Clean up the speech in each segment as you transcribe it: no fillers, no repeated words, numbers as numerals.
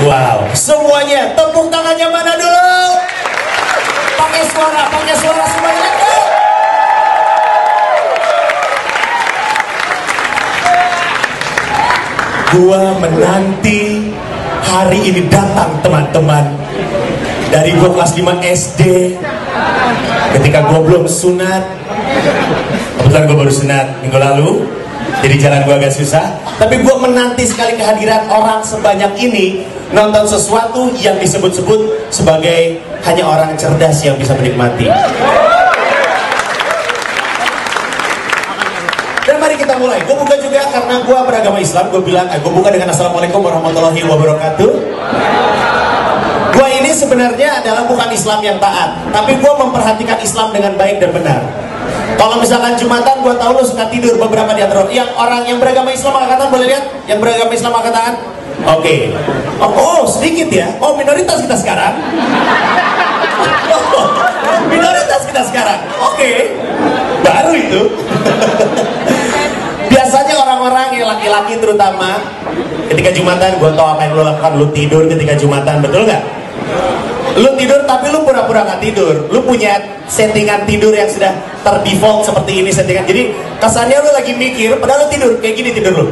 Wow, semuanya tepuk tangannya mana dulu? Pakai suara semuanya. Gua menanti hari ini datang, teman-teman. Dari gua kelas 5 SD, ketika gua belum sunat. Kebetulan gua baru sunat minggu lalu, jadi jalan gua agak susah. Tapi gua menanti sekali kehadiran orang sebanyak ini nonton sesuatu yang disebut-sebut sebagai hanya orang cerdas yang bisa menikmati. Dan mari kita mulai. Gue buka juga karena gue beragama Islam. Gue bilang, gue buka dengan Assalamualaikum warahmatullahi wabarakatuh. Gue ini sebenarnya adalah bukan Islam yang taat, tapi gue memperhatikan Islam dengan baik dan benar. Kalau misalkan Jumatan, gue tahu lo suka tidur beberapa di antara yang orang yang beragama Islam angkat tangan, boleh lihat? Yang beragama Islam angkat tangan. Oke. Oh, sedikit ya. Oh, minoritas kita sekarang. Minoritas kita sekarang. Oke. Baru itu. Biasanya orang-orang yang laki-laki terutama ketika Jumatan, gue tau apa yang lo lakukan. Lo tidur ketika Jumatan, betul nggak? Lo tidur tapi lo pura-pura nggak tidur. Lo punya settingan tidur yang sudah terdefault seperti ini settingan. Jadi kesannya lo lagi mikir, padahal lo tidur kayak gini tidur lo.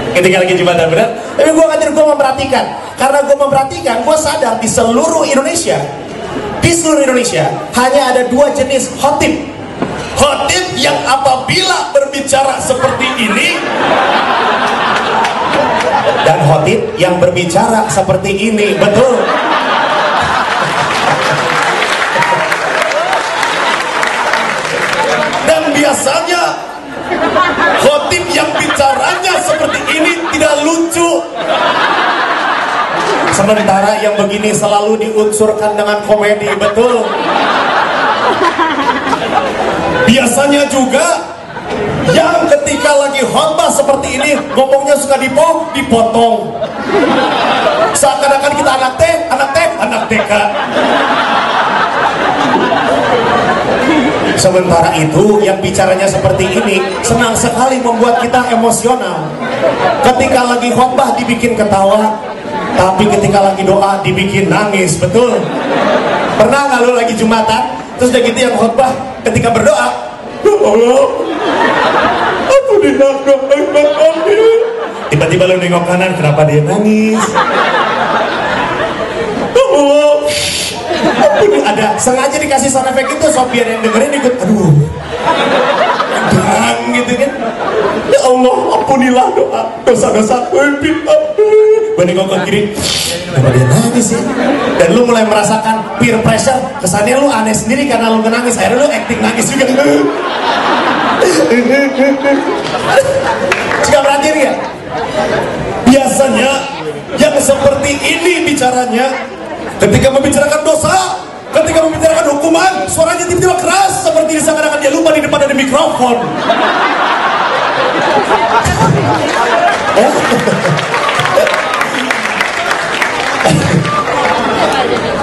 Ketika lagi Jumatan, benar? Tapi gue nggak tidur, gue memperhatikan. Karena gue memperhatikan, gue sadar di seluruh Indonesia, hanya ada dua jenis khotib. Khotib yang apabila berbicara seperti ini, dan khotib yang berbicara seperti ini. Betul. Dan biasanya khotib yang bicaranya seperti ini tidak lucu. Sementara yang begini selalu diunsurkan dengan komedi. Betul. Biasanya juga yang ketika lagi khotbah seperti ini ngomongnya suka dipotong. Seakan-akan kita anak TK. Sementara itu yang bicaranya seperti ini senang sekali membuat kita emosional. Ketika lagi khotbah dibikin ketawa, tapi ketika lagi doa dibikin nangis. Betul. Pernah nggak lo lagi Jumatan terus udah gitu yang khotbah ketika berdoa, ya Allah, aku tiba-tiba lo nengok kanan, kenapa dia nangis? Ya Allah, ada sengaja dikasih sound effect itu, so biar yang dengerin ikut, aduh, dang gitu kan. Ya Allah, ampunilah dosa-dosaku. Gue nengok ke kiri, kenapa dia nangis ya? Dan lu mulai merasakan peer pressure. Kesannya lu aneh sendiri karena lu nangis. Akhirnya lu acting nangis juga. Jika perhatiin ya, biasanya yang seperti ini bicaranya ketika membicarakan dosa, ketika membicarakan hukuman, suaranya tiba-tiba keras seperti seakan-akan dia lupa di depan ada mikrofon.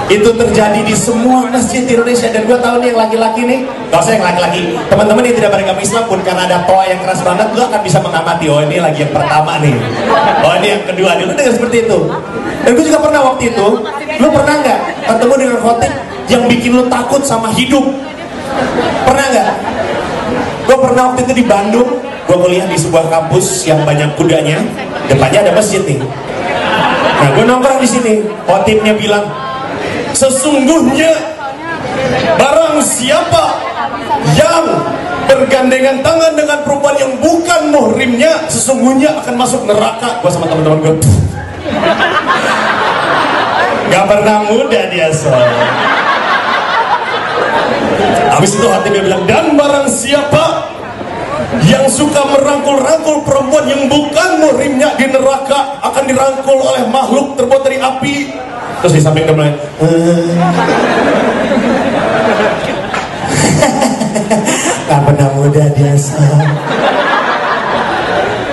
Itu terjadi di semua masjid di Indonesia. Dan gue tahu nih yang laki-laki nih, gak usah yang laki-laki, teman-teman yang tidak beragama Islam pun, karena ada toa yang keras banget, lo akan bisa mengamati, oh ini lagi yang pertama nih, oh ini yang kedua nih. Lo dengar seperti itu. Dan gue juga pernah waktu itu, lo pernah nggak ketemu dengan khotib yang bikin lo takut sama hidup? Pernah nggak? Gue pernah waktu itu di Bandung, gue kuliah di sebuah kampus yang banyak kudanya, depannya ada masjid nih. Nah gue nongkrong di sini, khotibnya bilang, sesungguhnya barang siapa yang bergandengan tangan dengan perempuan yang bukan muhrimnya, sesungguhnya akan masuk neraka. Gue sama teman-teman gue, gak pernah muda dia soal. Habis itu hatinya bilang, dan barang siapa yang suka merangkul-rangkul perempuan yang bukan muhrimnya di neraka akan dirangkul oleh makhluk terbuat dari api. Terus di samping dia mulai gak pernah muda dia soal.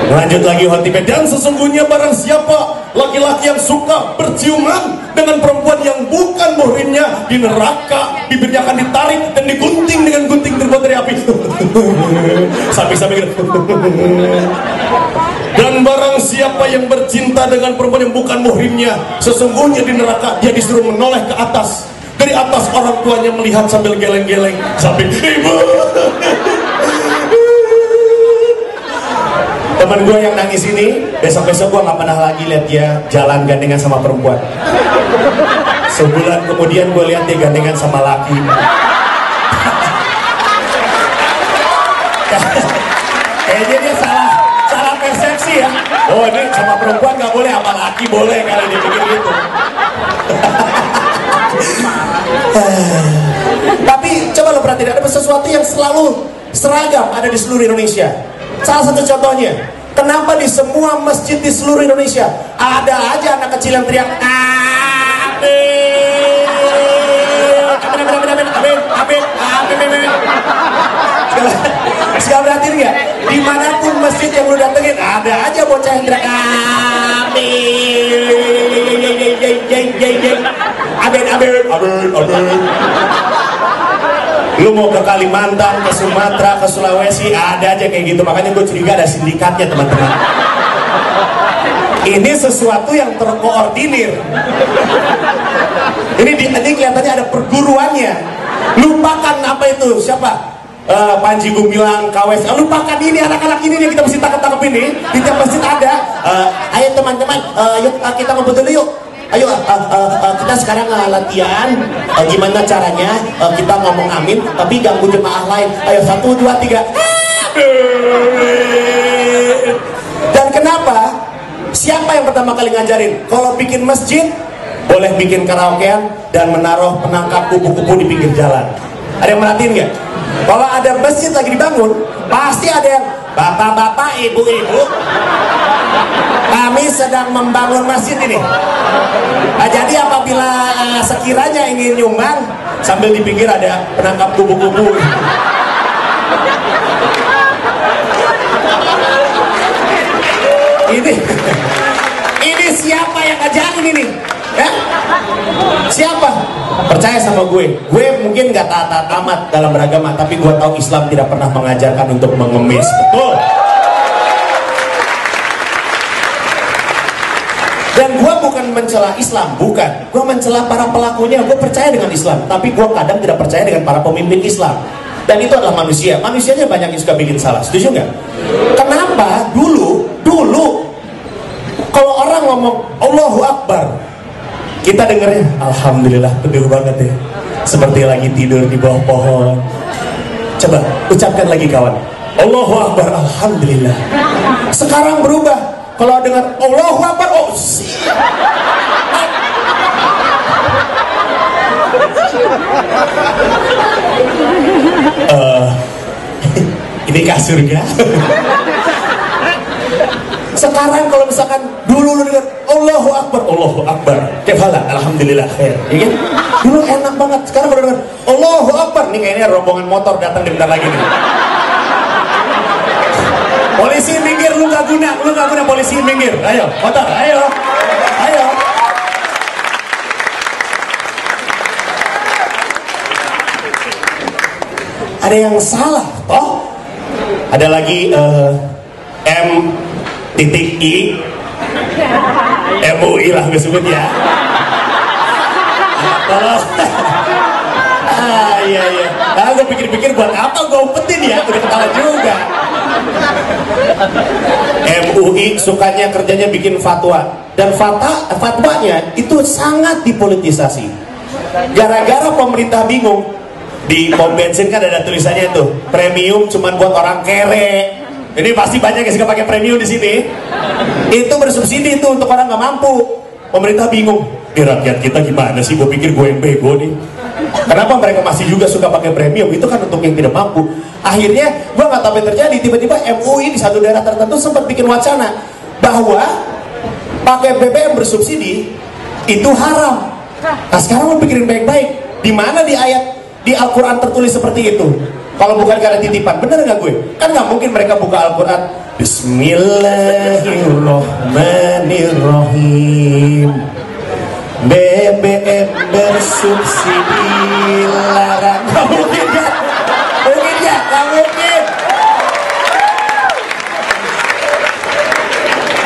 Lanjut lagi khotibnya, dan sesungguhnya barang siapa laki-laki yang suka berciuman dengan perempuan yang bukan muhrimnya di neraka, bibirnya akan ditarik dan digunting dengan gunting terbuat dari api. Sampai-sampai gitu. Dan barang siapa yang bercinta dengan perempuan yang bukan muhrimnya, sesungguhnya di neraka dia disuruh menoleh ke atas. Dari atas orang tuanya melihat sambil geleng-geleng, sambil ibu. Temen gue yang nangis ini, besok-besok gue gak pernah lagi lihat dia jalan gandengan sama perempuan. Sebulan kemudian gue lihat dia gandengan sama laki. Kayaknya dia salah persepsi ya. Oh ini sama perempuan gak boleh, sama laki boleh kali dia pikir gitu. Tapi coba lo perhatiin, ada sesuatu yang selalu seragam ada di seluruh Indonesia. Salah satu contohnya, kenapa di semua masjid di seluruh Indonesia ada aja anak kecil yang teriak amin, amin, amin, amin, amin, amin, amin, amin. Sekarang berarti nggak? Dimanapun masjid yang lu datengin ada aja bocah yang teriak amin, amin, amin, amin, amin. Lu mau ke Kalimantan, ke Sumatera, ke Sulawesi, ada aja kayak gitu. Makanya gue curiga ada sindikatnya teman-teman. Ini sesuatu yang terkoordinir. Ini kelihatannya ada perguruannya. Lupakan apa itu, siapa? Panji Gumilang, KWS. Lupakan ini, anak-anak ini yang kita mesti tangkap ini. Di tiap masjid ada. Ayo teman-teman, yuk kita ngobrol dulu yuk. Ayo kita sekarang latihan gimana caranya kita ngomong amin tapi ganggu jemaah lain. Ayo 1, 2, 3. Dan kenapa? Siapa yang pertama kali ngajarin? Kalau bikin masjid boleh bikin karaokean dan menaruh penangkap kupu-kupu di pinggir jalan. Ada yang merhatiin nggak? Kalau ada masjid lagi dibangun, pasti ada yang bapak-bapak, ibu-ibu, kami sedang membangun masjid ini. Nah, jadi apabila sekiranya ingin nyumbang, sambil di pinggir ada penangkap kupu-kupu. Ini siapa yang ngajarin ini? Ya? Siapa? Percaya sama gue mungkin gak taat amat dalam beragama, tapi gue tahu Islam tidak pernah mengajarkan untuk mengemis. Betul. Dan gue bukan mencela Islam, bukan. Gue mencela para pelakunya. Gue percaya dengan Islam, tapi gue kadang tidak percaya dengan para pemimpin Islam. Dan itu adalah manusia. Manusianya banyak yang suka bikin salah. Setuju nggak? Kenapa dulu kalau orang ngomong Allahu Akbar, kita dengernya alhamdulillah, teduh banget ya, seperti lagi tidur di bawah pohon. Coba ucapkan lagi kawan, Allahu Akbar, alhamdulillah. Sekarang berubah, kalau dengar Allahu Akbar, oh ini kasur surga. Sekarang kalau misalkan dulu lu dengar Allahu Akbar, kefala, alhamdulillah khair, ya kan? Dulu enak banget. Sekarang kalau dengar Allahu Akbar, nih kayaknya rombongan motor datang bentar lagi nih. Polisi minggir, lu gak guna polisi minggir. Ayo, motor, ayo. Ada yang salah, toh? Ada lagi M.I MUI lah gue sebut ya. Iya. Nah, gue pikir-pikir buat apa gue umpetin ya, udah ketawa juga. MUI sukanya kerjanya bikin fatwa, dan fatwanya itu sangat dipolitisasi. Gara-gara pemerintah bingung, di pom bensin kan ada tulisannya tuh, premium cuman buat orang kere. Ini pasti banyak yang suka pakai premium di sini. Itu bersubsidi itu untuk orang nggak mampu. Pemerintah bingung, rakyat kita gimana sih? Gue pikir gue yang bego nih. Kenapa mereka masih juga suka pakai premium? Itu kan untuk yang tidak mampu. Akhirnya gue nggak tahu apa yang terjadi. Tiba-tiba MUI di satu daerah tertentu sempat bikin wacana bahwa pakai BBM bersubsidi itu haram. Nah sekarang lo pikirin baik-baik, di mana di ayat di Al-Quran tertulis seperti itu? Kalau bukan karena titipan, bener nggak gue? Kan nggak mungkin mereka buka Al-Quran Bismillahirrahmanirrahim, BBM bersubsidi larang. Nggak mungkin ya? Mungkin ya? Nggak mungkin.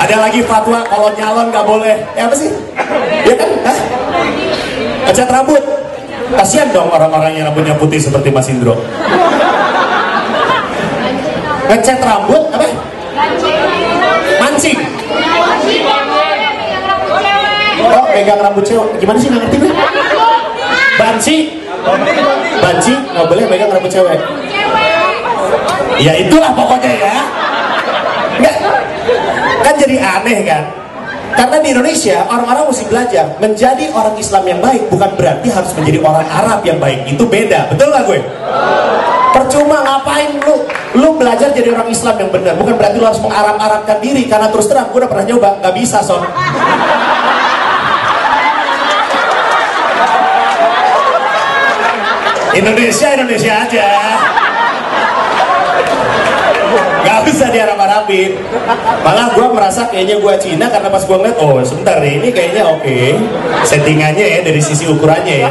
Ada lagi fatwa kalau nyalon nggak boleh. Apa sih? Ya kan? Hah? Ngecat rambut. Kasihan dong orang-orang yang rambutnya putih seperti Mas Indro. Ngecat rambut apa? Mancing. Oh, pegang rambut cewek. Gimana sih, nggak ngerti gue? Banci. Banci nggak boleh pegang rambut cewek. Ya itulah pokoknya ya. Enggak. Kan jadi aneh kan? Karena di Indonesia orang-orang mesti belajar menjadi orang Islam yang baik bukan berarti harus menjadi orang Arab yang baik. Itu beda. Betul nggak gue? Percuma ngapain lu belajar jadi orang Islam yang benar. Bukan berarti lu harus mengarab-arabkan diri. Karena terus terang gue udah pernah nyoba, nggak bisa son. Indonesia aja. Gak usah diharap-harapin. Malah gue merasa kayaknya gue Cina karena pas gue ngeliat, oh sebentar deh, ini kayaknya oke settingannya ya dari sisi ukurannya ya.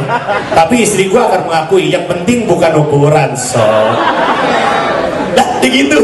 Tapi istri gue akan mengakui yang penting bukan ukuran so. Nah gitu.